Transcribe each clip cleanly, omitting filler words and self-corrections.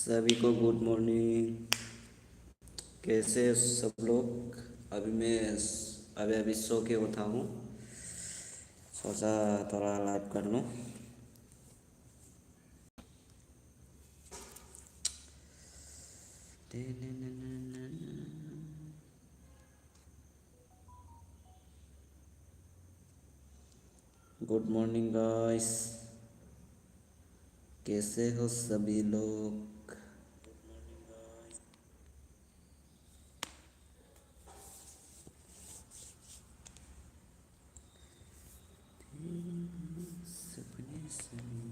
सभी को good morning. कैसे सब लोग? अभी मैं अभी अभी सो के उठा हूँ। सोचा थोड़ा लाइव कर लूँ। गुड मॉर्निंग गाइस, कैसे हो सभी लोग? सपने सभी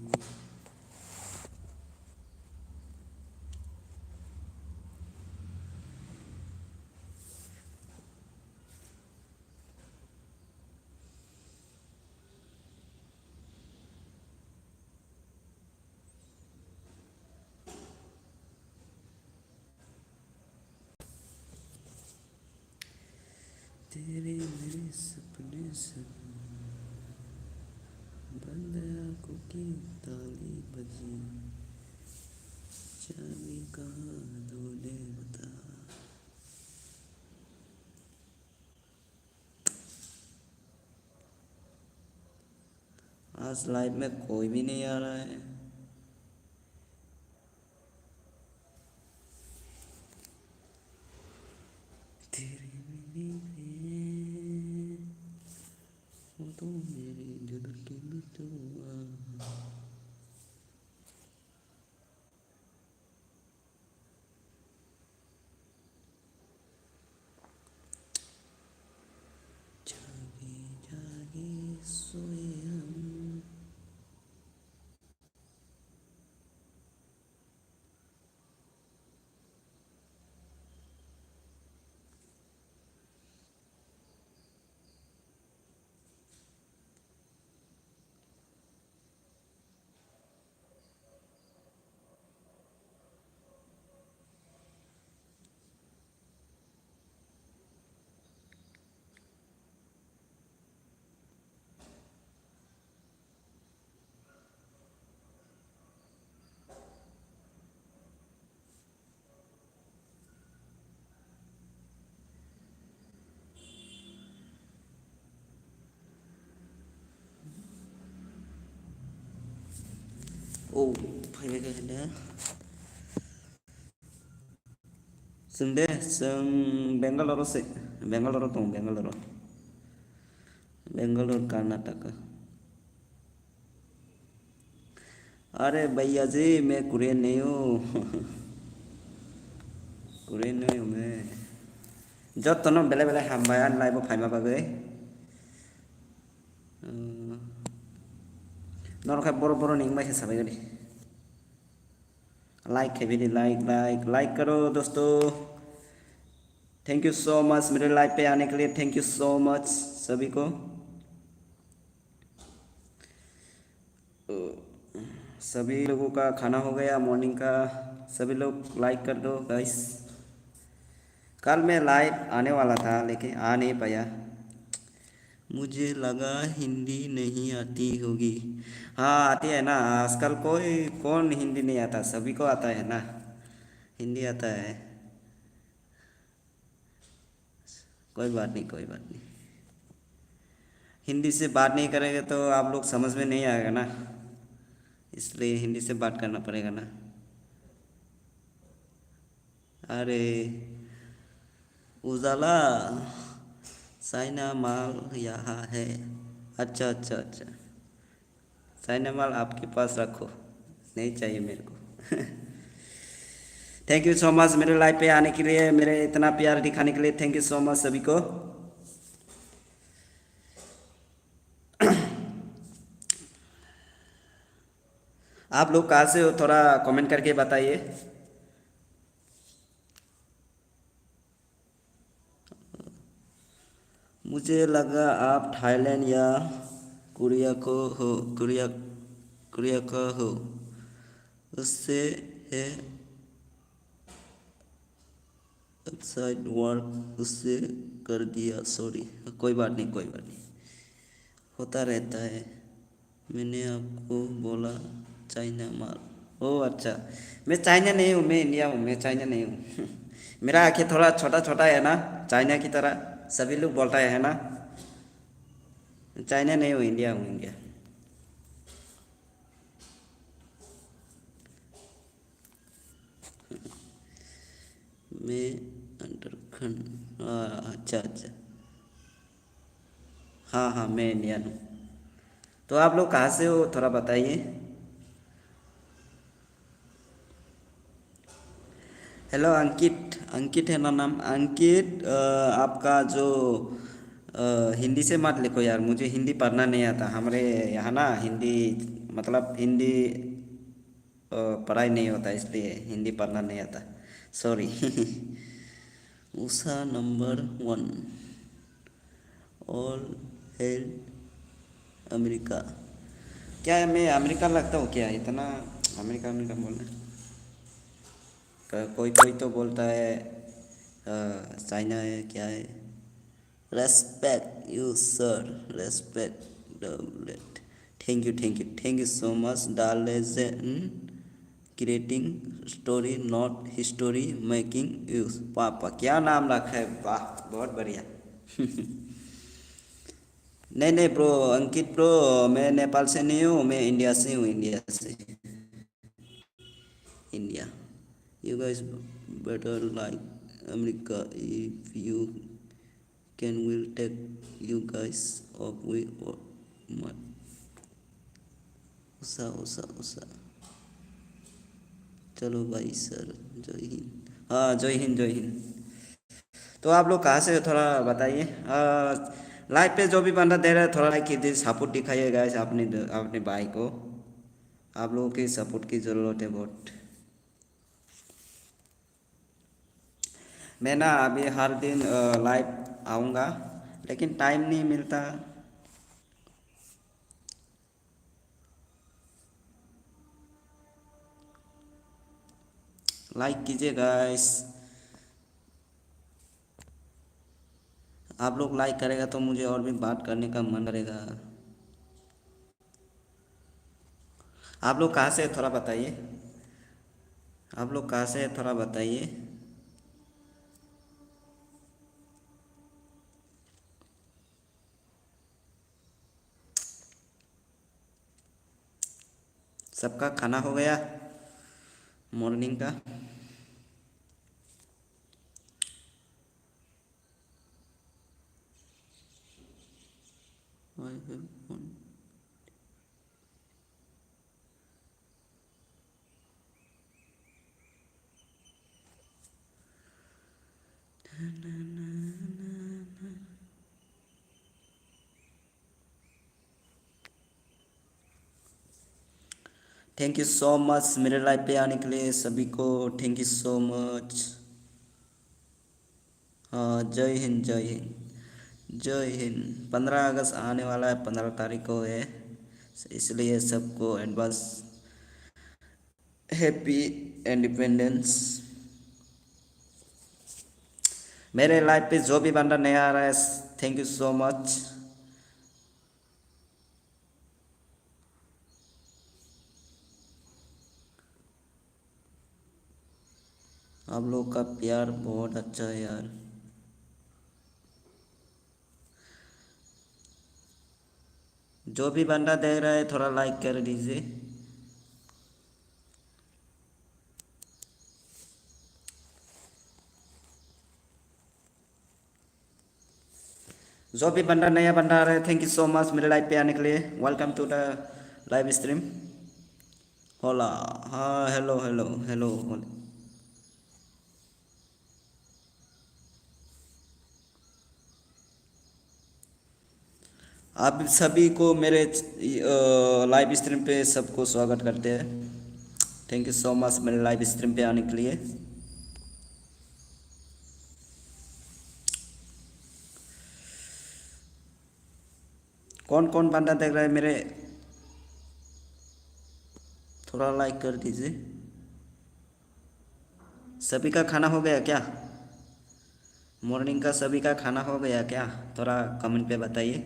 तेरे मेरे सपने सब बंद आँखों की ताली बजी, चाबी कहाँ ढूंढे बता। आज लाइव में कोई भी नहीं आ रहा है। तेरे मेरे वो तो मेरे दिल के भी तो जागे जागे सोए हम। 오, 파이가 했네. 승대 승 बेंगलुरु से बेंगलुरु तो बेंगलुरु बेंगलुरु कर्नाटक। अरे भैया जी, मैं कुरियन नहीं हूँ। कुरियन नहीं हूँ मैं। जो तो ना बेले बेले हम बयान लाइव फाइमा बागे नॉर का बोरो बोरो नहीं मैं हिसाब करी। लाइक है भी लाइक लाइक लाइक करो दोस्तों। थैंक यू सो मच मेरे लाइव पे आने के लिए। थैंक यू सो मच सभी को। सभी लोगों का खाना हो गया मॉर्निंग का। सभी लोग लाइक कर दो गाइस। कल मैं लाइव आने वाला था लेकिन आ नहीं पाया। मुझे लगा हिंदी नहीं आती होगी। हाँ आती है ना, आजकल कोई कौन हिंदी नहीं आता, सभी को आता है ना, हिंदी आता है। कोई बात नहीं कोई बात नहीं। हिंदी से बात नहीं करेंगे तो आप लोग समझ में नहीं आएगा ना, इसलिए हिंदी से बात करना पड़ेगा ना। अरे उजाला साइना माल यहाँ है। अच्छा अच्छा अच्छा, साइना माल आपके पास रखो, नहीं चाहिए मेरे को। थैंक यू सो मच मेरे लाइव पे आने के लिए, मेरे इतना प्यार दिखाने के लिए। थैंक यू सो मच सभी को। आप लोग कहाँ से हो थोड़ा कमेंट करके बताइए। मुझे लगा आप थाईलैंड या कोरिया को हो, कोरिया कोरिया का हो, उससे है वेबसाइट वर्क, उससे कर दिया सॉरी। कोई बात नहीं कोई बात नहीं, होता रहता है। मैंने आपको बोला चाइना माल। ओ अच्छा। मैं चाइना नहीं हूँ, मैं इंडिया हूँ, मैं चाइना नहीं हूँ। मेरा आँखें थोड़ा छोटा छोटा है ना, चाइना की तरह सभी लोग बोलता है ना। चाइना नहीं हूँ, इंडिया हूँ, इंडिया। मैं उत्तराखंड, अच्छा अच्छा। हाँ हाँ, मैं इंडियन हूँ। तो आप लोग कहाँ से हो, थोड़ा बताइए। हेलो अंकित, अंकित है ना नाम, अंकित। आपका जो हिंदी से मत लिखो यार, मुझे हिंदी पढ़ना नहीं आता। हमारे यहाँ ना हिंदी, मतलब हिंदी पढ़ाई नहीं होता, इसलिए हिंदी पढ़ना नहीं आता। Sorry. Usha number one, all hail America. क्या है, मैं अमेरिका लगता हूँ क्या इतना? अमेरिका अमेरिका बोलना। कोई कोई तो बोलता है चाइना है, क्या है। Respect you sir, respect. Thank you so much darling, creating story not history making use. पापा क्या नाम रखा है, वाह बहुत बढ़िया। नहीं नहीं ब्रो, अंकित ब्रो, मैं नेपाल से नहीं हूँ, मैं इंडिया से हूँ, इंडिया से। India. You guys better like America. If you can, will take you guys off with my Usha Usha Usha. चलो भाई सर, जय हिंद। हाँ जय हिंद, जय हिंद। तो आप लोग कहाँ से हो, थोड़ा बताइए। लाइव पे जो भी बंदा दे रहा है, थोड़ा लाइक कीजिए, सपोर्ट दिखाइए गाइस अपने अपने भाई को। आप लोगों की सपोर्ट की ज़रूरत है बहुत। मैं ना अभी हर दिन लाइव आऊँगा, लेकिन टाइम नहीं मिलता। लाइक कीजिए गाइस। आप लोग लाइक करेगा तो मुझे और भी बात करने का मन करेगा। आप लोग कहाँ से हैं, थोड़ा बताइए। आप लोग कहाँ से हैं, थोड़ा बताइए। सबका खाना हो गया मॉर्निंग का? थैंक यू सो मच मेरे लाइव पे आने के लिए सभी को, थैंक यू सो मच। हाँ जय हिंद, जय हिंद, जय हिंद। 15 अगस्त आने वाला है, 15 तारीख को है, इसलिए सबको एडवांस हैप्पी इंडिपेंडेंस। मेरे लाइफ पे जो भी बंदा नया आ रहा है, थैंक यू सो मच। आप लोग का प्यार बहुत अच्छा है यार। जो भी बंदा देख रहा है थोड़ा लाइक कर दीजिए। जो भी बंदा नया बंदा आ रहा है, थैंक यू सो मच मेरे लाइव पे आने के लिए। Welcome to the live stream. होला। हाँ हेलो हेलो हेलो। आप सभी को मेरे लाइव स्ट्रीम पे सबको स्वागत करते हैं। थैंक यू सो मच मेरे लाइव स्ट्रीम पे आने के लिए। कौन कौन बंदा देख रहा है मेरे, थोड़ा लाइक कर दीजिए। सभी का खाना हो गया क्या? मॉर्निंग का सभी का खाना हो गया क्या? थोड़ा कमेंट पे बताइए।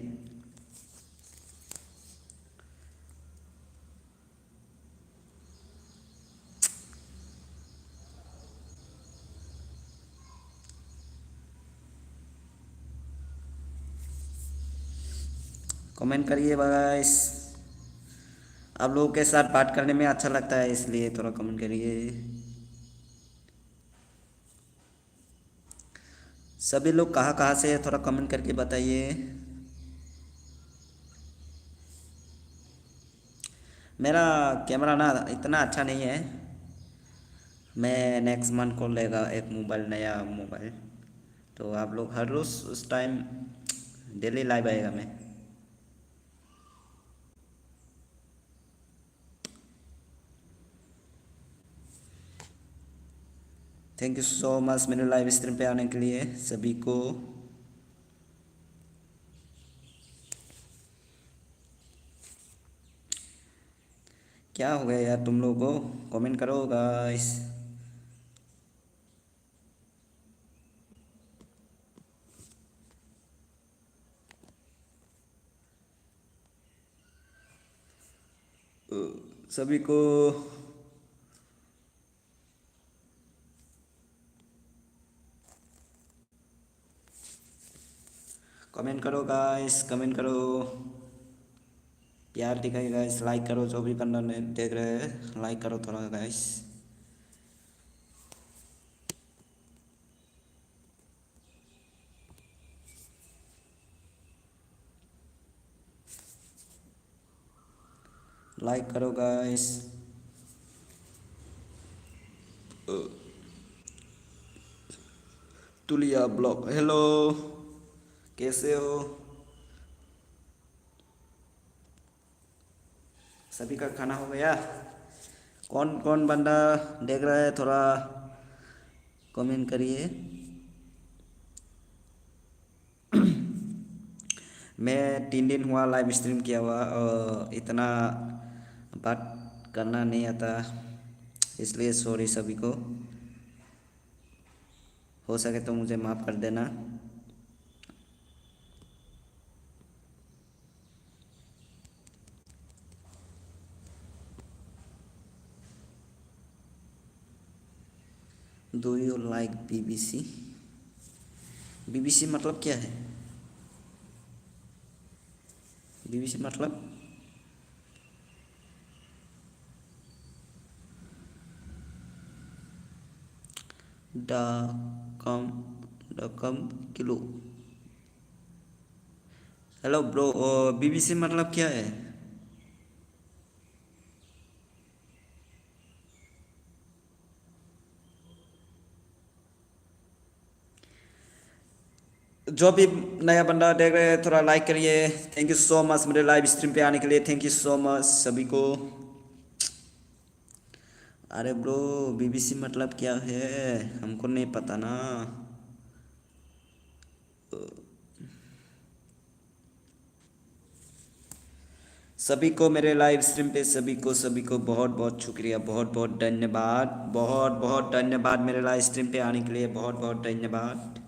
कमेंट करिए गाइस। आप लोगों के साथ बात करने में अच्छा लगता है, इसलिए थोड़ा कमेंट करिए। सभी लोग कहाँ कहाँ से है, थोड़ा कमेंट करके बताइए। मेरा कैमरा ना इतना अच्छा नहीं है। मैं नेक्स्ट मंथ को लेगा एक मोबाइल, नया मोबाइल। तो आप लोग हर रोज़ उस टाइम डेली लाइव आएगा मैं। थैंक यू सो मच मेरे लाइव स्ट्रीम पे आने के लिए सभी को। क्या हो गया यार तुम लोगों को, कमेंट करो गाइस। सभी को कमेंट करो गाइस, कमेंट करो, प्यार दिखाइए गाइस, लाइक करो। जो भी बंदा देख रहे हैं लाइक करो थोड़ा गाइस। लाइक करो गाइस। तुलिया ब्लॉग, हेलो, कैसे हो? सभी का खाना हो गया? कौन कौन बंदा देख रहा है थोड़ा कमेंट करिए। मैं 3 दिन हुआ लाइव स्ट्रीम किया हुआ, इतना बात करना नहीं आता, इसलिए सॉरी सभी को। हो सके तो मुझे माफ़ कर देना। Do you like BBC? BBC मतलब क्या है? बीबीसी मतलब कम कम किलो। हेलो ब्रो, बीबीसी मतलब क्या है? जो भी नया बंदा देख रहे हैं थोड़ा लाइक करिए। थैंक यू सो मच मेरे लाइव स्ट्रीम पे आने के लिए, थैंक यू सो मच सभी को। अरे ब्रो, बीबीसी मतलब क्या है? हमको नहीं पता ना। सभी को मेरे लाइव स्ट्रीम पे सभी को बहुत बहुत शुक्रिया, बहुत बहुत धन्यवाद, बहुत बहुत धन्यवाद मेरे लाइव स्ट्रीम पे आने के लिए, बहुत बहुत धन्यवाद।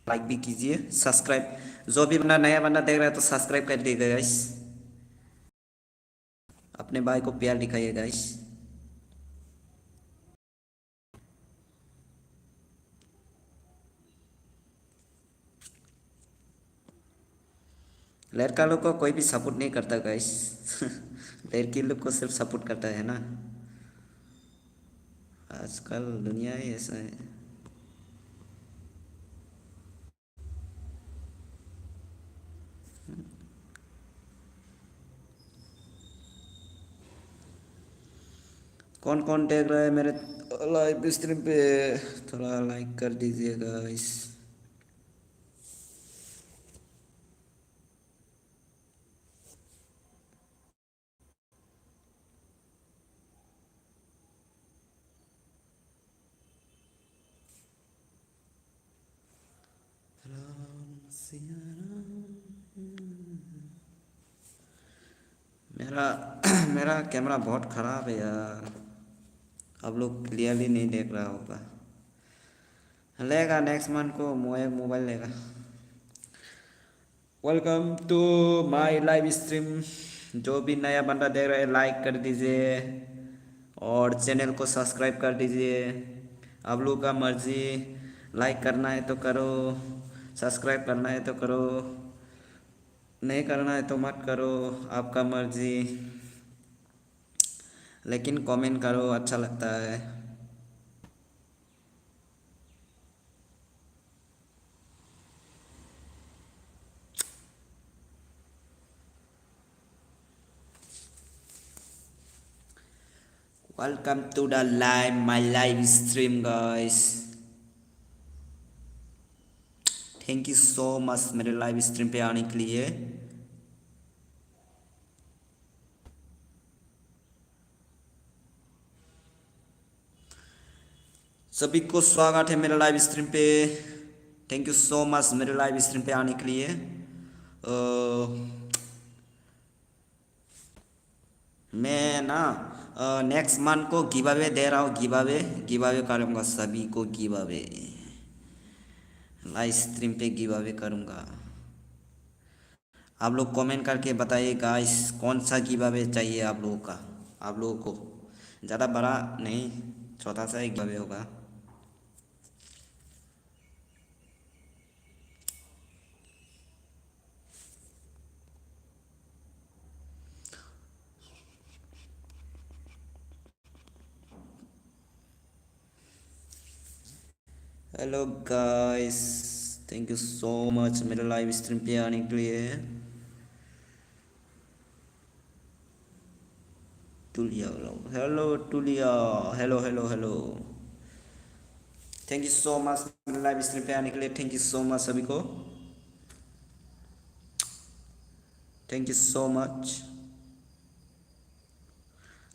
लाइक भी कीजिए, सब्सक्राइब, जो भी बंदा नया बंदा देख रहा है तो सब्सक्राइब कर दीजिएगा गाइस। अपने भाई को प्यार दिखाइए गाइस। लड़का लोग को कोई भी सपोर्ट नहीं करता गाइस। लड़की लोग को सिर्फ सपोर्ट करता है ना। आजकल दुनिया ही ऐसा है। कौन कौन देख रहा है मेरे लाइव स्ट्रीम पे, थोड़ा लाइक कर दीजिएगा गाइस। मेरा मेरा कैमरा बहुत ख़राब है यार, आप लोग क्लियरली नहीं देख रहा होगा। लेगा नेक्स्ट मंथ को मोबाइल लेगा। Welcome to my live stream. जो भी नया बंदा देख रहा है लाइक कर दीजिए और चैनल को सब्सक्राइब कर दीजिए। आप लोग का मर्जी, लाइक करना है तो करो, सब्सक्राइब करना है तो करो, नहीं करना है तो मत करो, आपका मर्जी, लेकिन कमेंट करो, अच्छा लगता है। Welcome to the live my live stream guys. Thank you so much मेरे लाइव स्ट्रीम पे आने के लिए। सभी को स्वागत है मेरे लाइव स्ट्रीम पे। थैंक यू सो मच मेरे लाइव स्ट्रीम पे आने के लिए। मैं ना नेक्स्ट मंथ को गिव अवे दे रहा हूँ, गिव अवे करूँगा, सभी को गिव अवे, लाइव स्ट्रीम पे गिव अवे करूँगा। आप लोग कमेंट करके बताइए गाइस कौन सा गिव अवे चाहिए आप लोगों का, आप लोगों को। ज़्यादा बड़ा नहीं, छोटा सा एक गिव अवे होगा। Hello guys, thank you so much मेरे लाइव स्ट्रीम पे आने के लिए। टूलिया, हेलो टूलिया, hello hello hello. Thank you so much मेरे लाइव स्ट्रीम पे आने के लिए। थैंक यू सो मच सभी को, थैंक यू सो मच।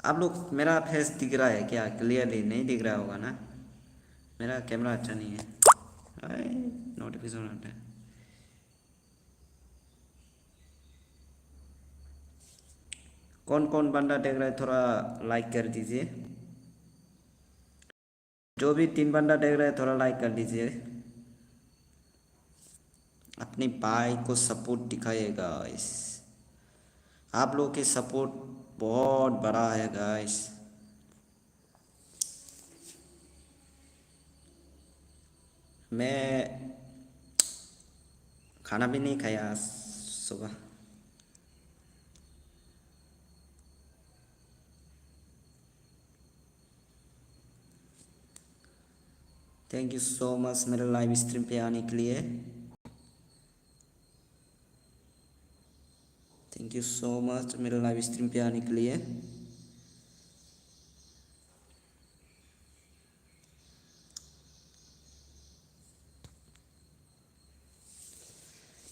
आप लोग मेरा फेस दिख रहा है क्या? क्लियरली नहीं दिख रहा होगा ना, मेरा कैमरा अच्छा नहीं है। नोटिफिकेशन आता है। कौन कौन बंदा देख रहा है थोड़ा लाइक कर दीजिए। जो भी 3 बंदा देख रहा है थोड़ा लाइक कर दीजिए। अपने भाई को सपोर्ट दिखाइएगा गाइस। आप लोगों की सपोर्ट बहुत बड़ा है गाइस। मैं खाना भी नहीं खाया आज सुबह। थैंक यू सो मच मेरे लाइव स्ट्रीम पे आने के लिए। थैंक यू सो मच मेरे लाइव स्ट्रीम पे आने के लिए।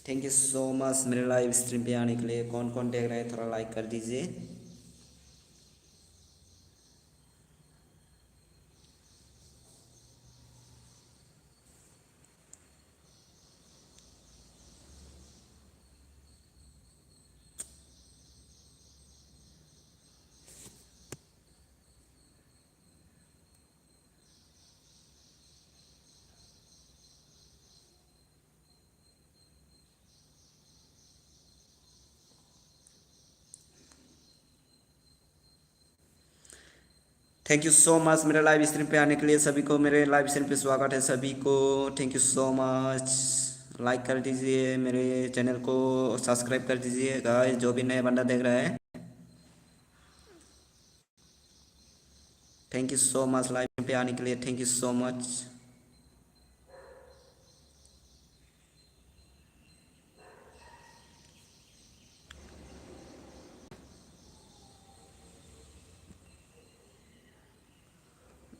थैंक यू सो मच मेरे लाइव स्ट्रीम पे आने के लिए। कौन कौन देख रहे हैं थोड़ा लाइक कर दीजिए। थैंक यू सो मच मेरे लाइव स्ट्रीम पे आने के लिए। सभी को मेरे लाइव स्ट्रीम पे स्वागत है सभी को। Thank you so much. Like कर दीजिए, मेरे चैनल को सब्सक्राइब कर दीजिए गाइस, जो भी नया बंदा देख रहा है। Thank you so much live पे आने के लिए। Thank you so much.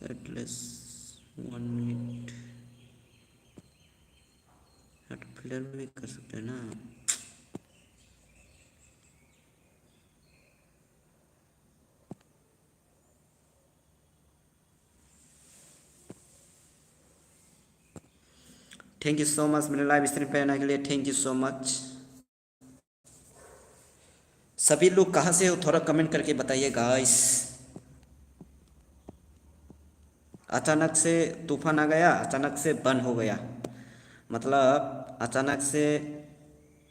At least 1 minute filler भी कर सकते हैं ना। थैंक यू सो मच मेरे लाइव स्ट्रीम पे आने के लिए। Thank you so much. सभी लोग कहाँ से हो थोड़ा कमेंट करके बताइए गाइस। अचानक से तूफान आ गया, अचानक से बंद हो गया, मतलब अचानक से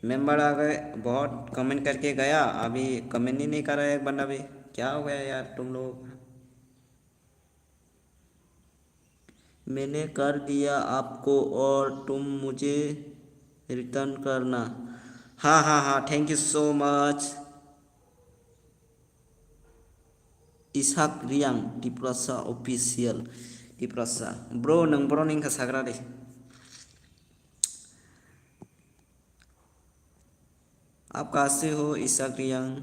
मेंबर आ गए, बहुत कमेंट करके गया, अभी कमेंट ही नहीं कर रहा है एक बंदा भी। क्या हो गया यार तुम लोग। मैंने कर दिया आपको और तुम मुझे रिटर्न करना। हाँ हाँ हाँ, thank you so much. Isaac Riang Tiprasa official. Tiprasa bro नों ब्रो निंका साग्रा दे। आप कहाँ से हो Isaac Riang.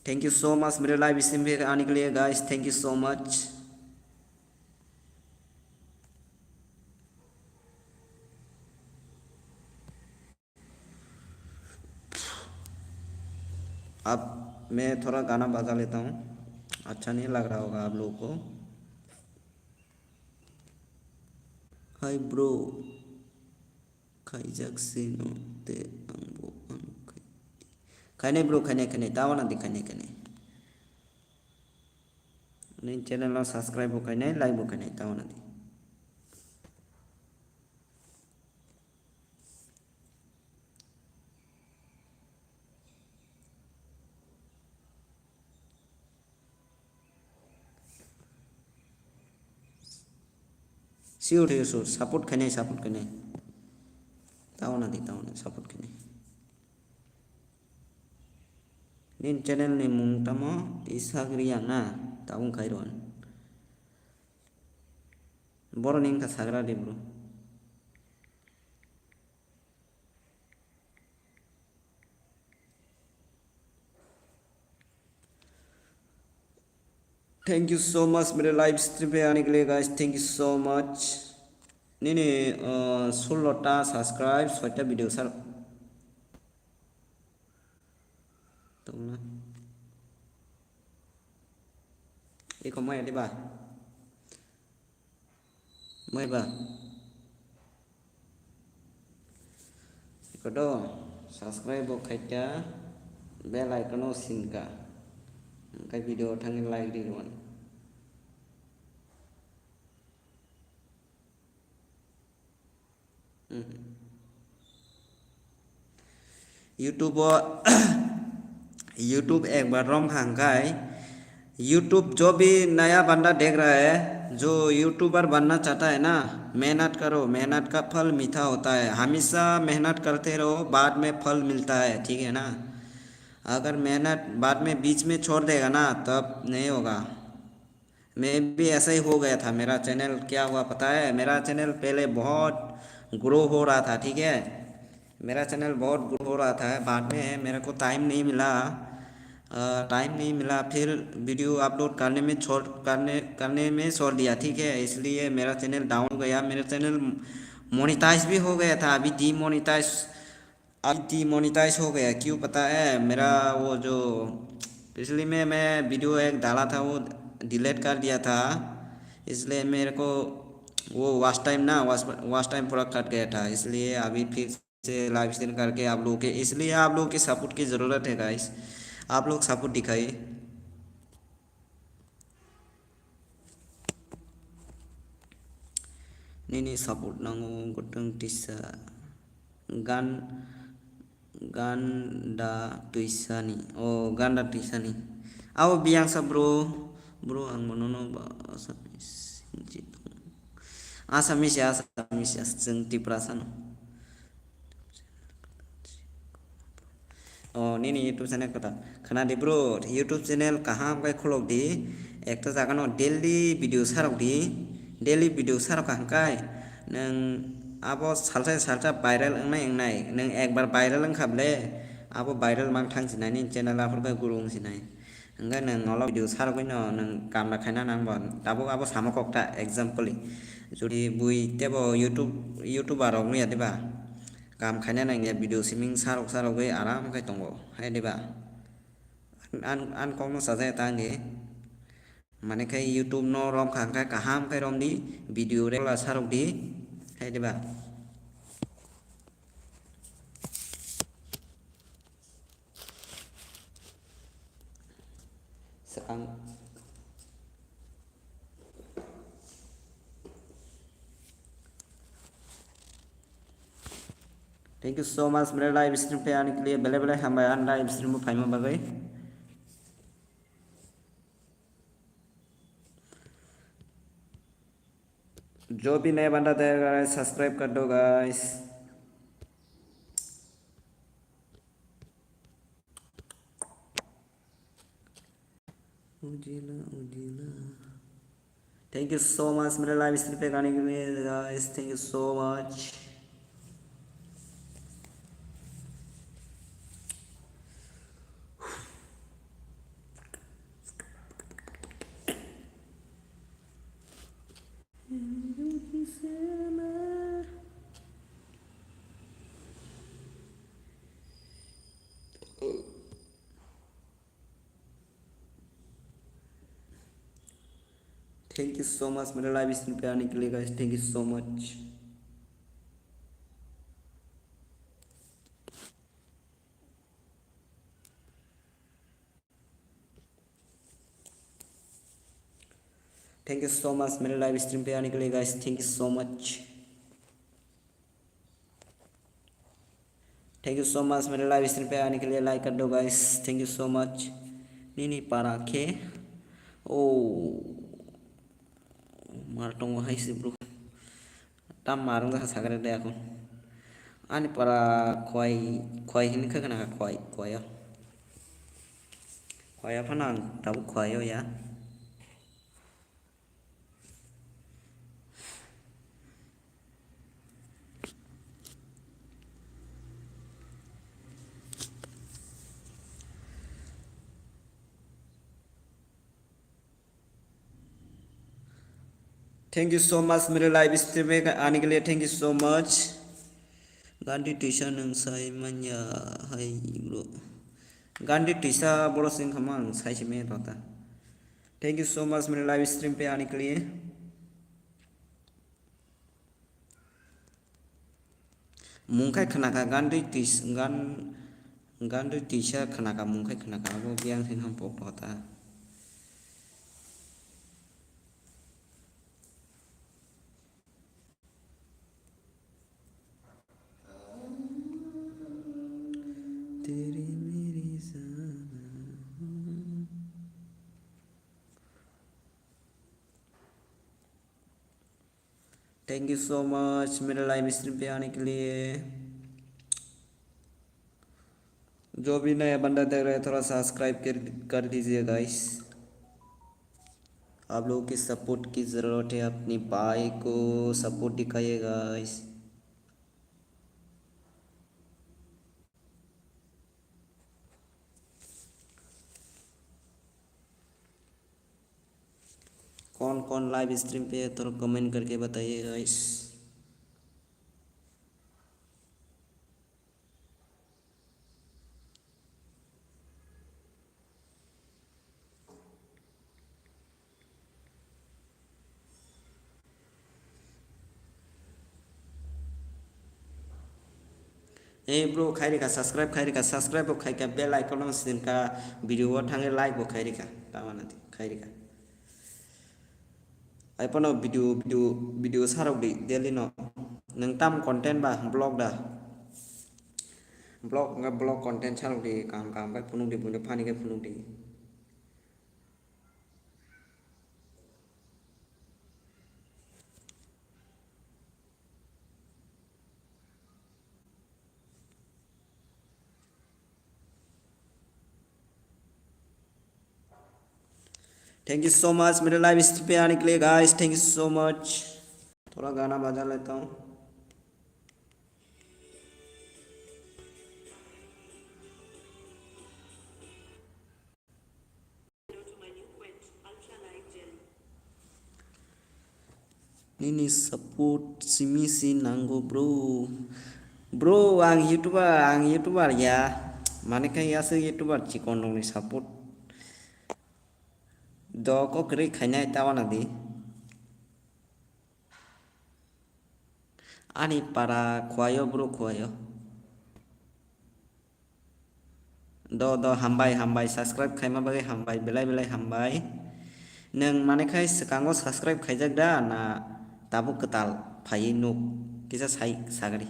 Thank you so much मेरे लाइव स्ट्रीम पे आने के लिए guys, thank you so much. अब मैं थोड़ा गाना बजा लेता हूँ, अच्छा नहीं लग रहा होगा आप लोगों को। हाय ब्रो खाइजाक से ते आंबो खाने ब्रो खाने दावा ना दिखाने खाने नहीं चैनल सब्सक्राइब होखाने लाइक होखाने दावा ना दी। सियोर है सो सपोर्ट खाने दावा ना दी सपोर्ट खाने nin channel ni mung tamo isagriang na taung kairon boro ning ka sagra di bro. Thank you so much मेरे लाइव स्ट्रीम पे आने के लिए guys, thank you so much. नहीं नहीं 16टा सब्सक्राइब 6टा वीडियो सर तो ना एक मैं अली बा मैं बा कदो सब्सक्राइब हो खाइटा बेल आइकन सिंका cái video thằng like đi luôn YouTube YouTube एक बार रोम खांगाई YouTube जो भी नया बंदा देख रहा है, जो यूट्यूबर बनना चाहता है ना, मेहनत करो, मेहनत का फल मीठा होता है। हमेशा मेहनत करते रहो, बाद में फल मिलता है, ठीक है ना। अगर मेहनत बाद में बीच में छोड़ देगा ना तब नहीं होगा। मैं भी ऐसा ही हो गया था। मेरा चैनल क्या हुआ पता है, मेरा चैनल पहले बहुत ग्रो हो रहा था, ठीक है। मेरा चैनल बहुत ग्रो हो रहा था, बाद में मेरे को टाइम नहीं मिला, फिर वीडियो अपलोड करने में छोड़ दिया, ठीक है। इसलिए मेरा चैनल डाउन हो गया। मेरा चैनल मोनेटाइज भी हो गया था, अभी डीमोनेटाइज हो गया। क्यों पता है, मेरा वो जो इसलिए मैं वीडियो एक डाला था वो डिलीट कर दिया था। इसलिए मेरे को वो वॉच टाइम पूरा कट गया था। इसलिए अभी फिर से लाइव स्ट्रीम करके आप लोगों के, इसलिए आप लोगों की सपोर्ट की ज़रूरत है गाइस। आप लोग सपोर्ट दिखाइए। नहीं सपोर्ट नांगो गोटं टिसा गान ganda tuisani oh ganda tuisani awo biang sa bro bro ang monono ba asamis ya jeng tiprasano oh ini YouTube channel kata khana di bro YouTube channel कहाँ पे खोलोग दी एक तो जागा नो डेली वीडियो सारक कहाँ काय नंग आबो सालसा वायरल एंनाय नंग एक बार वायरल खाबले आबो वायरल मांग थांग सिनाय नि चैनल आफोर का गुरुं सिनाय हंगा नंग नलो वीडियो सारक नो नंग काम खायना नांग बन ताबो आबो सामककटा एग्जांपल जुदि बुई तेबो यूट्यूबर रok नुया देबा काम खायना नांगे वीडियो सिमिंग सारक गई आराम खाय तंगो हाय देबा आन कौन साजाय तांगे Mana kai YouTube no rom khang kai kaham kai rom di video re la sarok di hai de ba sekarang. Thank you so much मेरे लाइव स्ट्रीम पे आने के लिए बेले बेले हम लाइव स्ट्रीम में फाइम बगई जो भी नए बंदा तैयार सब्सक्राइब कर दो गाइस उजिला उजिला थैंक यू सो मच मेरे लाइव स्ट्रीम पे आने के लिए guys thank you so much thank you so much मेरे लाइव स्ट्रीम पे आने के लिए guys thank you so much thank you so much मेरे लाइव स्ट्रीम पे आने के लिए guys thank you so much thank you so much मेरे लाइव स्ट्रीम पे आने के लिए लाइक कर दो guys thank you so much नहीं पारा के ओ मारटोंग हाई से bro tam marung dah sagare deh aku ani para koi koi ini ke kena koi koi ya koi apa nang tahu koi yo ya thank you so much मेरे live stream में आने के लिए thank you so much Gandhi Trisha नंग Sai Manya high bro Gandhi Trisha बड़ो सिंह हम साई से में रहता थैंक यू सो मच मेरे लाइव स्ट्रीम पे आने के लिए मुंखै खनाका गांधी टीशा खनाका मुंखै खनाका वो बियांग सिंह हम पोक रहता तेरी मेरी थैंक यू सो मच मेरे लाइव स्ट्रीम पे आने के लिए जो भी नया बंदा देख रहे हैं थोड़ा सब्सक्राइब कर दीजिए गाइस आप लोगों की सपोर्ट की ज़रूरत है अपनी भाई को सपोर्ट दिखाइए गाइस कौन कौन लाइव स्ट्रीम पे है तो कमेंट करके बताइए गाइस ए ब्रो खाई का सब्सक्राइब को खाई का बेल आइकन में का वीडियो थांगे लाइक को खाई का तामाना खाई का आइपनो वीडियो सारक दी डेली नो नंग ताम कंटेंट बा ब्लॉग कंटेंट सारक दी काम बाय फुनुं दी बुंदे फानी के फुनुं दी थैंक यू सो मच मेरे लाइव स्ट्रीम पे आने के लिए guys thank you so much थोड़ा गाना बजा लेता हूँ ini support simi si nanggo bro ang youtuber ya mana kan ya se youtuber cikondong ni support do có kri khanya tawa na di ani para khoyo bro khoyo do hambai hambai subscribe khai ma bage hambai belai belai hambai neng mane khai sekango subscribe khai jak da na tabu ketal phai nuk kisa sai sagari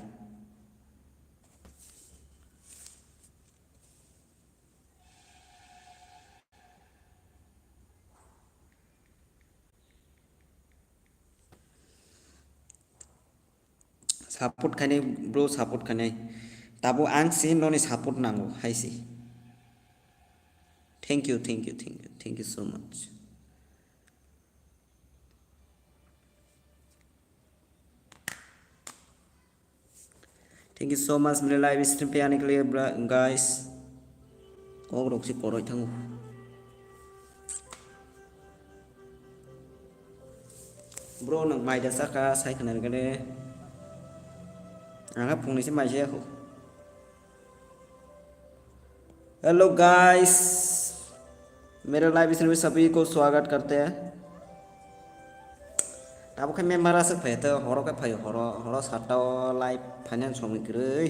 support khane bro support khane tabu ang sin no ni support nango hai si thank you so much. Thank you so much मेरे live stream पे आने के लिए guys को रोक से कोरोई थंगू bro नंग माइ दसा का साइ खनार गले आंहा फुंनि से माइ जायाखौ हेलो गाइस मेरे लाइव स्ट्रीम में सभी को स्वागत करते हैं ताबो खाय मेम्बारा सो फै तो हरो का फै हरो हरो सातटा लाइव फाइनेंस सम ग्रै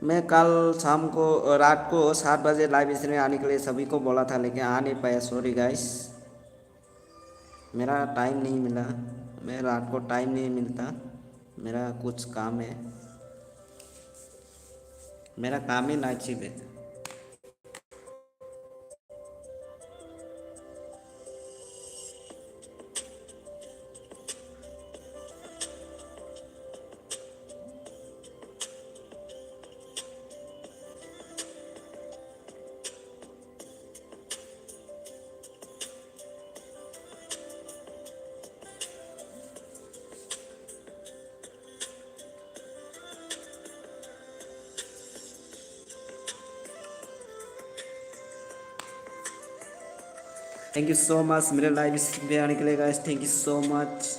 मैं कल शाम को रात को 7 बजे लाइव स्ट्रीम में आने के लिए सभी को बोला था लेकिन आ नहीं पाया सॉरी गाइस मेरा टाइम नहीं मिला मैं रात को टाइम नहीं मिलता मेरा कुछ काम है मेरा काम ही नाइट शिफ्ट है थैंक यू सो मच मेरे लाइव पे आने के लिए guys thank you so much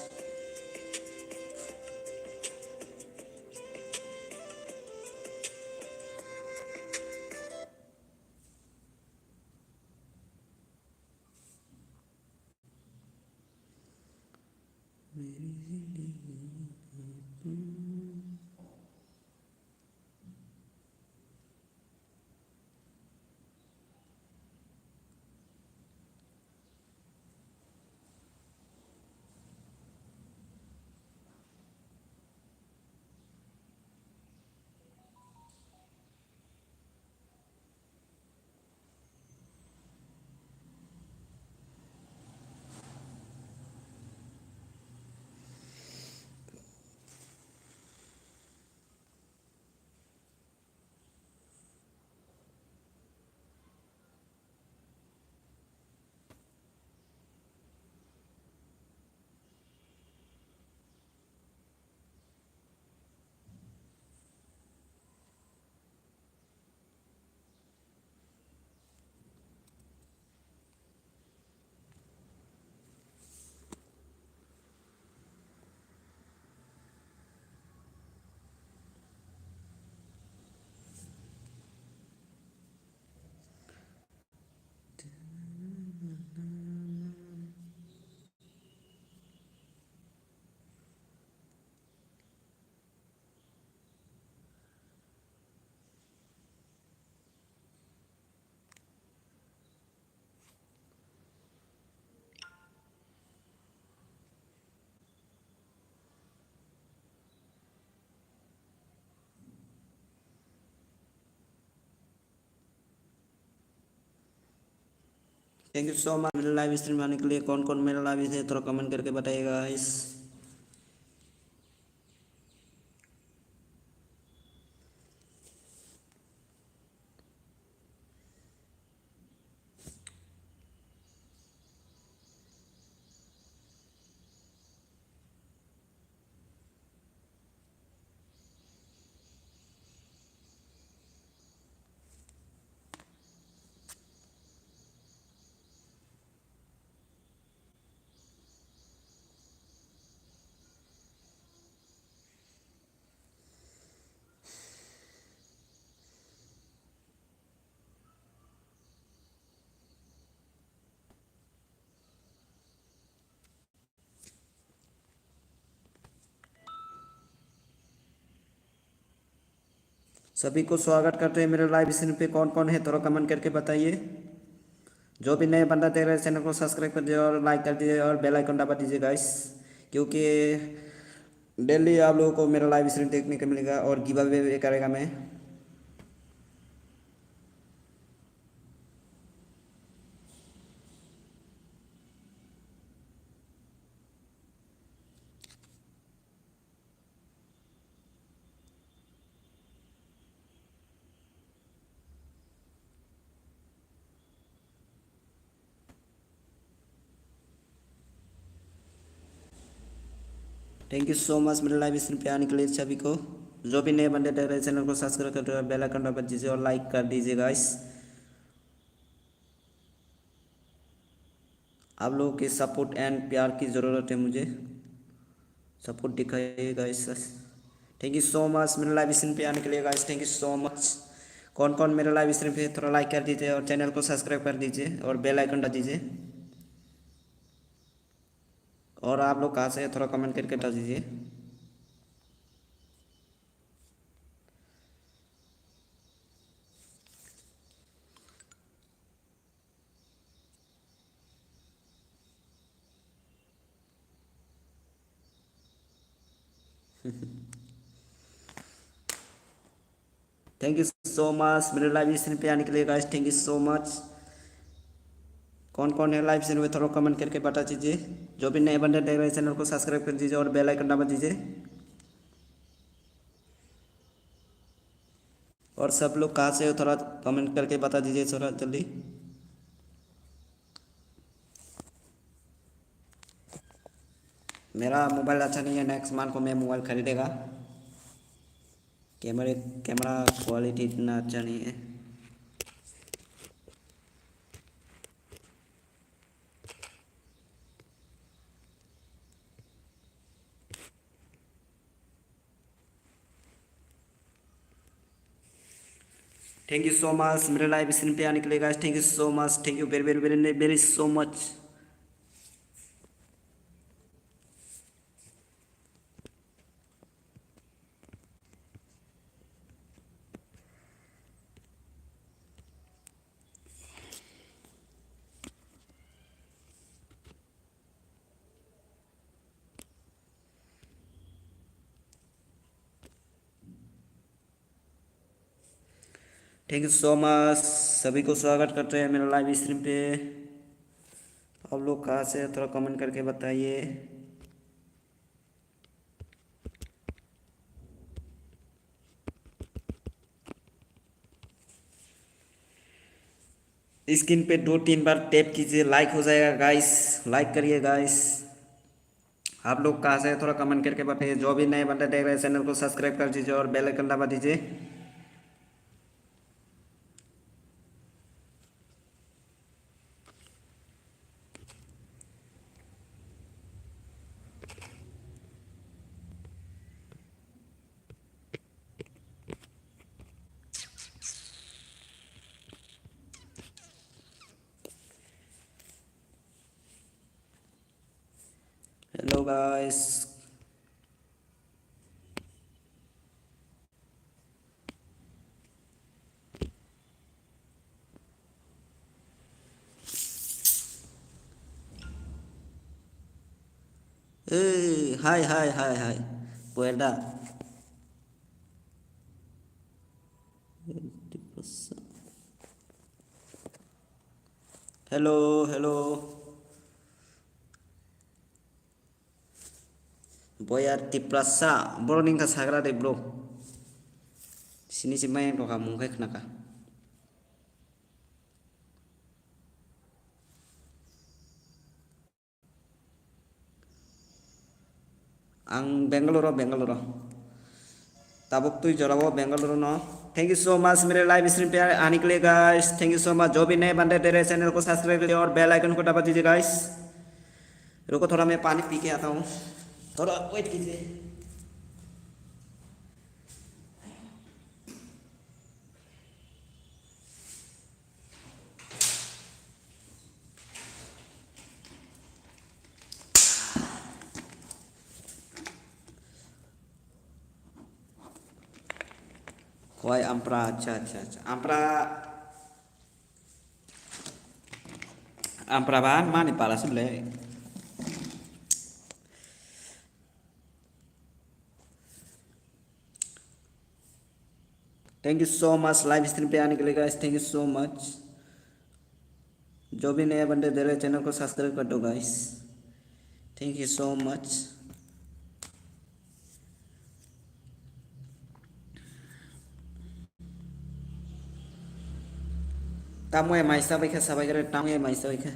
thank you so much मेरे लाइव स्ट्रीम आने के लिए कौन कौन मेरा लाइव है थोड़ा कमेंट करके बताइएगा गाइस सभी को स्वागत करते हैं मेरे लाइव स्ट्रीम पे। कौन कौन है थोड़ा कमेंट करके बताइए। जो भी नए बंदा देख रहे हैं चैनल को सब्सक्राइब कर दीजिए और लाइक कर दीजिए और बेल आइकन दबा दीजिए गाइस, क्योंकि डेली आप लोगों को मेरा लाइव स्ट्रीम देखने को मिलेगा और गिव अवे भी करेगा मैं। थैंक यू सो मच मेरे लाइव स्ट्रीम पे आने के लिए सभी को। जो भी नए बंदे देख रहे हैं चैनल को सब्सक्राइब कर दो और बेल आइकन दबा दीजिए और लाइक कर दीजिए गाइस। आप लोगों के सपोर्ट एंड प्यार की ज़रूरत है मुझे, सपोर्ट दिखाइए guys. Thank you so much मेरे लाइव स्ट्रीम पे आने के लिए guys, thank you so much. कौन कौन मेरे लाइव स्ट्रीम पे थोड़ा लाइक कर दीजिए और चैनल को सब्सक्राइब कर दीजिए और बेल आइकन दबा दीजिए। और आप लोग कहाँ से थोड़ा कमेंट करके बता दीजिए। थैंक यू सो मच मेरे लाइव स्ट्रीम पे आने के लिए guys, thank you so much. कौन कौन है लाइव स्ट्रीम में थोड़ा कमेंट करके बता दीजिए। जो भी नए बंदे देख रहे हैं चैनल को सब्सक्राइब कर दीजिए और बेल आइकन दबा दीजिए। और सब लोग कहाँ से हो थोड़ा कमेंट करके बता दीजिए थोड़ा जल्दी। मेरा मोबाइल अच्छा नहीं है, नेक्स्ट मंथ को मैं मोबाइल खरीदेगा। कैमरा क्वालिटी इतना अच्छा नहीं है। थैंक यू सो मच मेरे लाइव स्ट्रीम पे आने के लिए guys, thank you so much, thank you very very very very so much. Thank you so much, सभी को स्वागत करते हैं मेरा लाइव स्ट्रीम पे। आप लोग कहाँ से थोड़ा कमेंट करके बताइए। स्क्रीन पे 2-3 बार टैप कीजिए, लाइक हो जाएगा गाइस, लाइक करिए गाइस। आप लोग कहाँ से थोड़ा कमेंट करके बताइए। जो भी नए बंदे देख रहे हैं चैनल को सब्सक्राइब कर दीजिए और बेल आइकन दबा दीजिए। Hello guys, hi hi hi hi पुएडा। Hello hello Boyar tiprasa bro ning ka sagra de bro. Sini si main to kamu kayak naka. Ang Bangalore. Tabuk tu jorabo Bangalore no. Thank you so much मेरे live stream पे आने के लिए guys, thank you so much. जो भी नए बंदे दे रहे चैनल को सब्सक्राइब करिए और बेल आइकन को दबा दीजिए गाइस। रुको थोड़ा मैं पानी पी के आता हूँ, थोड़ा वेट कीजिए। Why Ampra? अच्छा अच्छा अच्छा Ampra Ampra bahan mana pala sebelah. Thank you so much live stream पे आने के लिए guys, thank you so much. जो भी नए बंदे दे रहे चैनल को सब्सक्राइब कर दो guys, thank you so much. Tamu yang maisa baiknya sabai kira tamu yang maisa baiknya.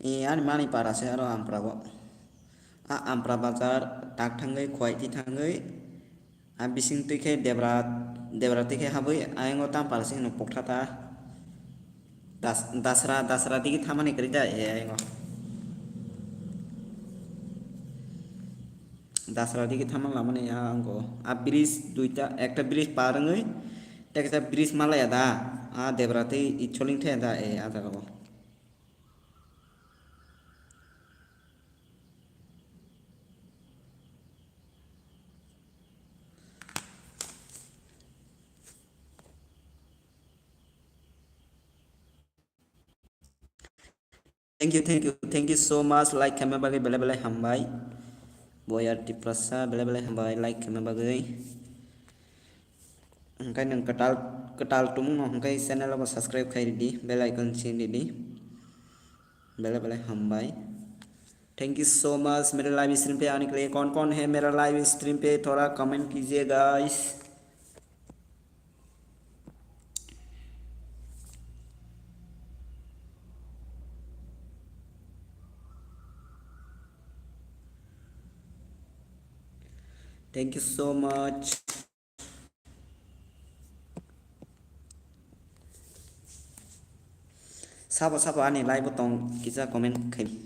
Iya, mana para sih aro ampra kok. Ampra bazar tak tanggai kuai ti tanggai. Bising tu ke debrat tu ke habui ayengo tam para sih nupuk tata. Dasra ti kita mana kerja ya ayengo. Dasra ti kita mana lama nih ya anggo. Bridge duita ekta bridge parangai. Ekta bridge malah ya dah. Debrat ti icholing teh dah ada kok. Thank you so much. Like kami bagi bela hambai. Boyar Tiprasa bela hambai like kami bagi. Hangkai nang ketal tumung no hangkai channel को subscribe खाई di bell icon छीन di bela hambai. Thank you so much मेरे live stream पे आने के लिए। कौन कौन है मेरा लाइव स्ट्रीम पे थोड़ा कमेंट कीजिए guys. Thank you so much. साबो आने लाइव तों किसा कमेंट खाई।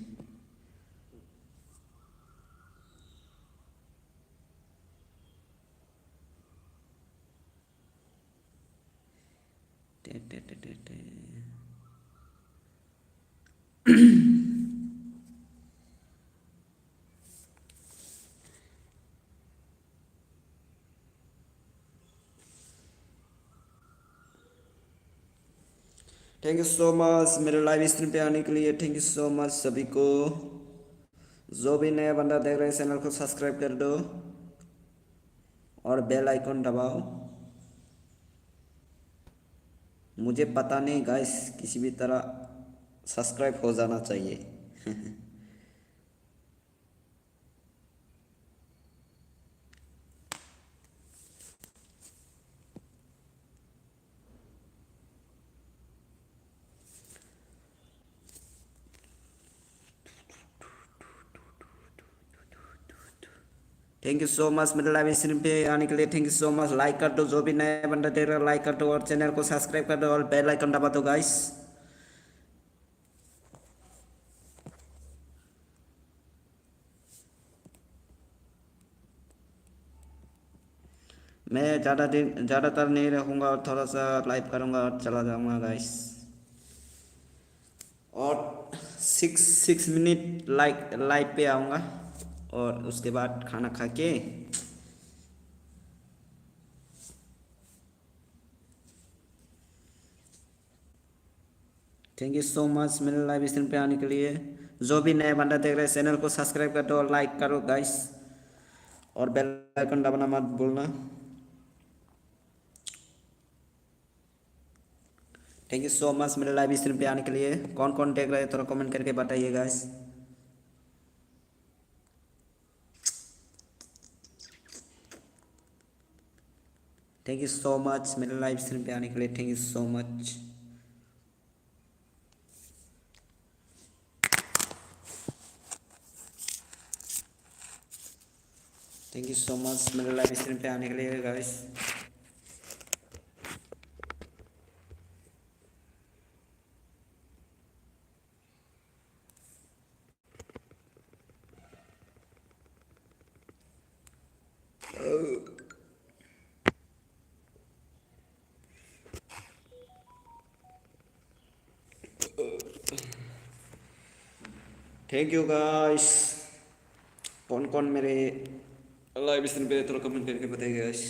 थैंक यू सो मच मेरे लाइव स्ट्रीम पे आने के लिए। थैंक यू सो मच सभी को। जो भी नया बंदा देख रहे हैं चैनल को सब्सक्राइब कर दो और बेल आइकन दबाओ। मुझे पता नहीं गाइस, किसी भी तरह सब्सक्राइब हो जाना चाहिए। थैंक यू सो मच मेरे लाइव स्ट्रीम पे आने के लिए। Thank you so much. Like कर दो, जो भी नया बंदा देख रहा है लाइक कर दो और चैनल को सब्सक्राइब कर दो और बेल आइकन दबा दो गाइस। मैं ज़्यादातर नहीं रहूँगा और थोड़ा सा लाइव करूँगा और चला जाऊँगा गाइस। और 6 मिनट लाइव पे आऊँगा और उसके बाद खाना खा के थैंक यू सो मच मेरे लाइव स्ट्रीम पे आने के लिए। जो भी नया बंदा देख रहे हैं चैनल को सब्सक्राइब कर दो और लाइक करो गाइस और बेल आइकन दबाना मत भूलना। थैंक यू सो मच मेरे लाइव स्ट्रीम पे आने के लिए। कौन कौन देख रहे हैं थोड़ा कमेंट करके बताइए guys. Thank you so much मेरे लाइव स्ट्रीम पे आने के लिए। Thank you so much. Thank you so much मेरे लाइव स्ट्रीम पे आने के लिए गाइस। Thank you guys. कौन कौन मेरे लाइव स्ट्रीम पे थोड़ा कमेंट करके बताइए guys.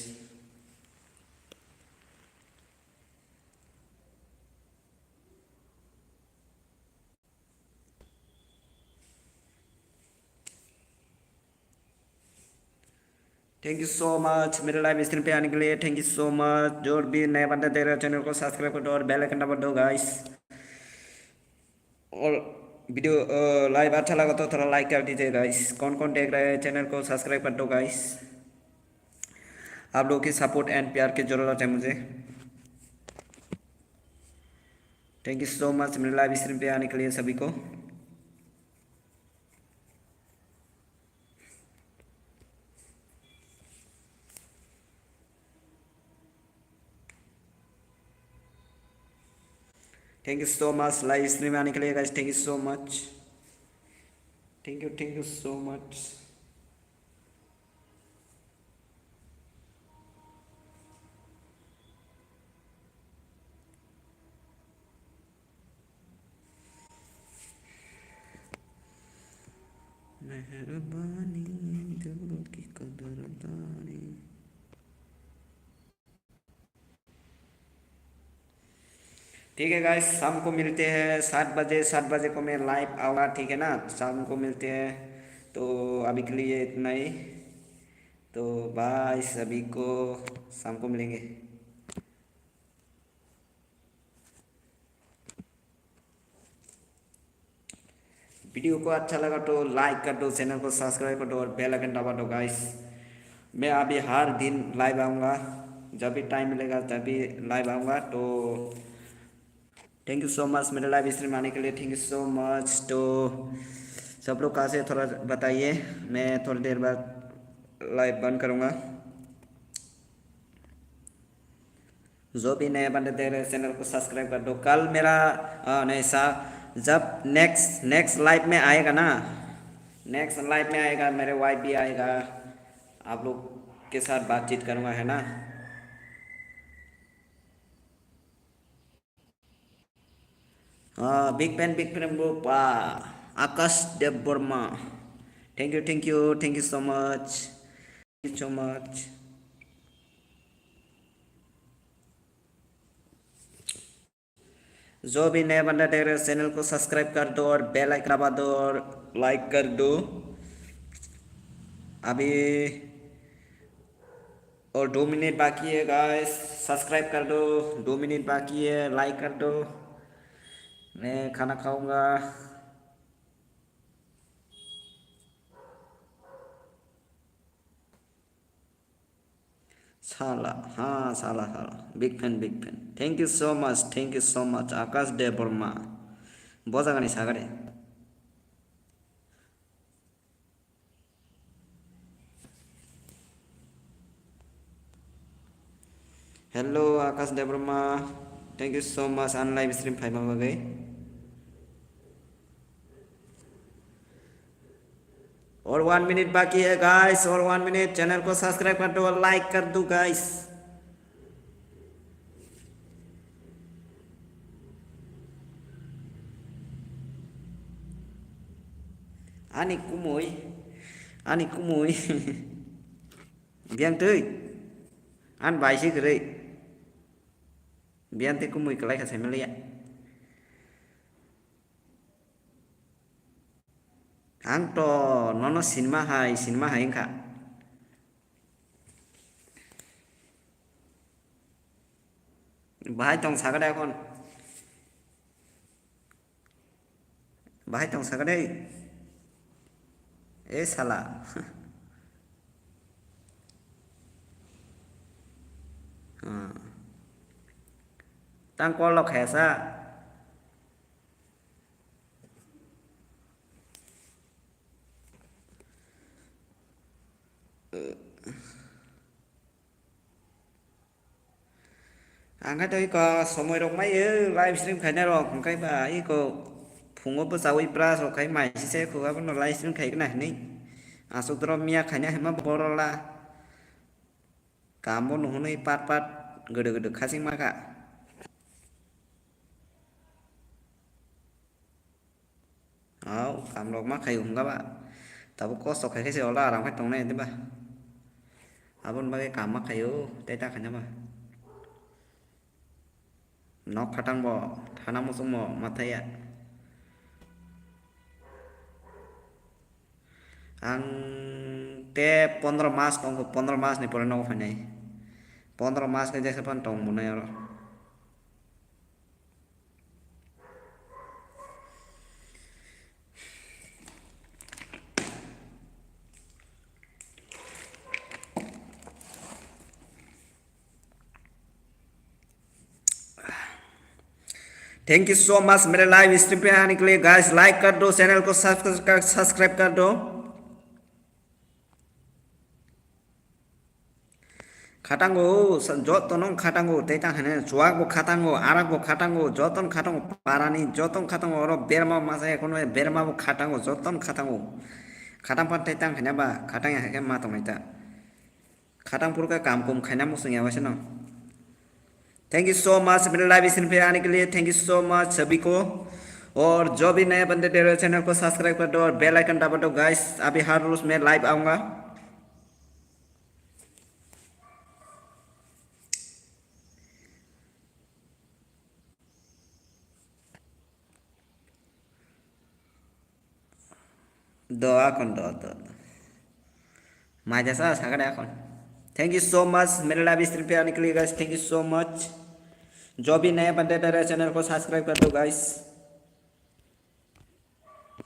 Thank you so much मेरे लाइव स्ट्रीम पे आने के लिए, थैंक यू सो मच। जो भी नए बंदे देख रहे हो चैनल को सब्सक्राइब कर दो और बेल आइकन दबा दो गाइस। और वीडियो लाइव अच्छा लगा तो थोड़ा लाइक कर दीजिए गाइस। कौन कौन देख रहे हैं चैनल को सब्सक्राइब कर दो गाइस। आप लोगों की सपोर्ट एंड प्यार की ज़रूरत है मुझे। थैंक यू सो मच मेरे लाइव स्ट्रीम पे आने के लिए सभी को। Thank you so much live stream में आने के लिए guys. Thank you so much, thank you so much. मेहरबानी दिल की कदरदानी। ठीक है गाइस, शाम को मिलते हैं 7 बजे। 7 बजे को मैं लाइव आऊँगा, ठीक है ना। शाम को मिलते हैं। तो अभी के लिए इतना ही। तो बाय सभी को, शाम को मिलेंगे। वीडियो को अच्छा लगा तो लाइक कर दो, चैनल को सब्सक्राइब कर दो और बेल आइकन दबा दो गाइस। मैं अभी हर दिन लाइव आऊँगा, जब भी टाइम मिलेगा तभी लाइव आऊँगा। तो थैंक यू सो मच मेरे लाइव स्ट्रीम आने के लिए, थैंक यू सो मच। तो सब लोग कहाँ से थोड़ा बताइए, मैं थोड़ी देर बाद लाइव बंद करूँगा। जो भी नए बंदे दे रहे चैनल को सब्सक्राइब कर दो। कल मेरा नहीं सा जब नेक्स्ट नेक्स्ट लाइव में आएगा ना, नेक्स्ट लाइव में आएगा मेरे वाइफ भी आएगा, आप लोग के साथ बातचीत करूँगा, है ना। हाँ, big fan group Aakash Dev Verma. Thank you so much, thank you so much. जो भी नए बंदा देख रहे हो चैनल को सब्सक्राइब कर दो और बेल आइकन दबा दो और लाइक कर दो अभी। और 2 मिनट बाकी है गाइस, सब्सक्राइब कर दो। 2 मिनट बाकी है, लाइक कर दो। मैं खाना खाऊंगा। साला, हाँ साला साला, big fan. Thank you so much Akash Dev Verma. बहुत नहीं सागरे। Hello Akash Dev Verma, thank you so much on live stream five में गई। और 1 मिनट बाकी है गाइस, और 1 मिनट। चैनल को सब्सक्राइब कर दो और लाइक कर दो guys. Ani kumui, ani kumui. Biang tươi, an bài xí cái biang tươi kumui cái lấy cái xem lấy ạ. Ang to nó cinema hai cả. Bahai tong saga đây con, bahai tong saga đây. Ê salah. Tang con lọc hẻ sa. Ang cái đấy có số mười đồng mấy live stream khai này rồi, cái bà ấy có phùng ốp sao ấy pra rồi cái mày sẽ có cái nó live stream khai cái này ní. Sutro mia khai này mà boro la. Kamu nuhuni pat gede-gede kasing maka. Kamu log mah kayu enggak pak. Tapi kosok kayak sih olah orang tong này thế ba. Abon bagai kama kayo, teta kanya mah. Nok khatang bo, thana musung mo mataya. Ang te 15 mas tong 15 mas ni pore nok fanai. 15 mas ke jasa pan tong munai oro. Thank you so much मेरे live stream पे आने के लिए guys like कर दो channel को subscribe कर दो खाटांगो जतन खाटांगो तेता हने जुआगो खाटांगो आरागो खाटांगो जतन खाटांगो पारानी जतन खाटांगो और बेरमा मासे कोनो बेरमा खाटांगो जतन खाटांगो खाटां पान तेता हने बा खाटां है मा तंगैता खाटां पुर का काम कुम खाना मुसंग आवश्य न थैंक यू सो मच मेरे लाइव स्ट्रीम पे आने के लिए थैंक यू सो मच सभी को और जो भी नए बंदे दे रहे चैनल को सब्सक्राइब कर दो और बेल आइकन दबा दो गाइस अभी हर रोज मैं लाइव आऊँगा दो आकन दो माझ्या सगळे आकन थैंक यू सो मच मेरे लाइव स्ट्रीम पे आने के लिए guys thank you so much जो भी नए बंदे दे रहे चैनल को सब्सक्राइब कर दो गाइस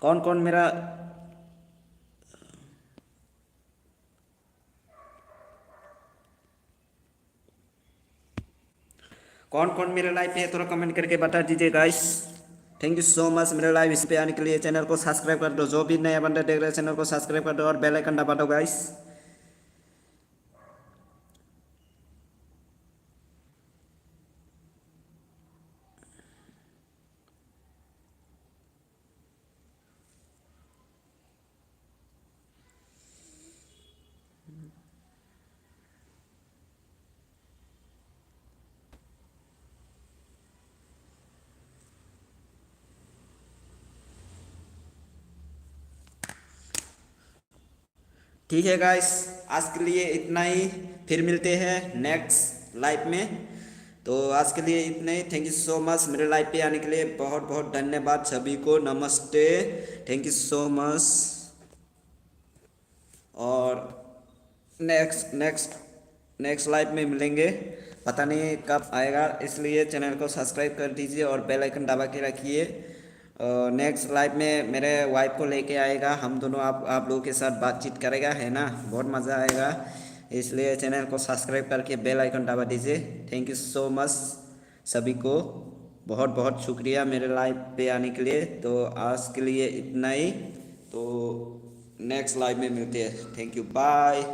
कौन कौन मेरा लाइव पे है थोड़ा कमेंट करके बता दीजिए guys thank you so much मेरे लाइव इस पे आने के लिए चैनल को सब्सक्राइब कर दो जो भी नया बंदे देख रहे हैं चैनल को सब्सक्राइब कर दो और बेल आइकन दबा दो गाइस ठीक है गाइस आज के लिए इतना ही फिर मिलते हैं नेक्स्ट लाइव में तो आज के लिए इतना ही थैंक यू सो मच मेरे लाइव पे आने के लिए बहुत बहुत धन्यवाद सभी को नमस्ते थैंक यू सो मच और नेक्स्ट लाइव में मिलेंगे पता नहीं कब आएगा इसलिए चैनल को सब्सक्राइब कर दीजिए और बेल आइकन दबा के रखिए नेक्स्ट लाइव में मेरे वाइफ को लेके आएगा हम दोनों आप लोगों के साथ बातचीत करेगा है ना बहुत मज़ा आएगा इसलिए चैनल को सब्सक्राइब करके बेल आइकन दबा दीजिए थैंक यू सो मच सभी को बहुत बहुत शुक्रिया मेरे लाइव पे आने के लिए तो आज के लिए इतना ही तो नेक्स्ट लाइव में मिलते हैं थैंक यू बाय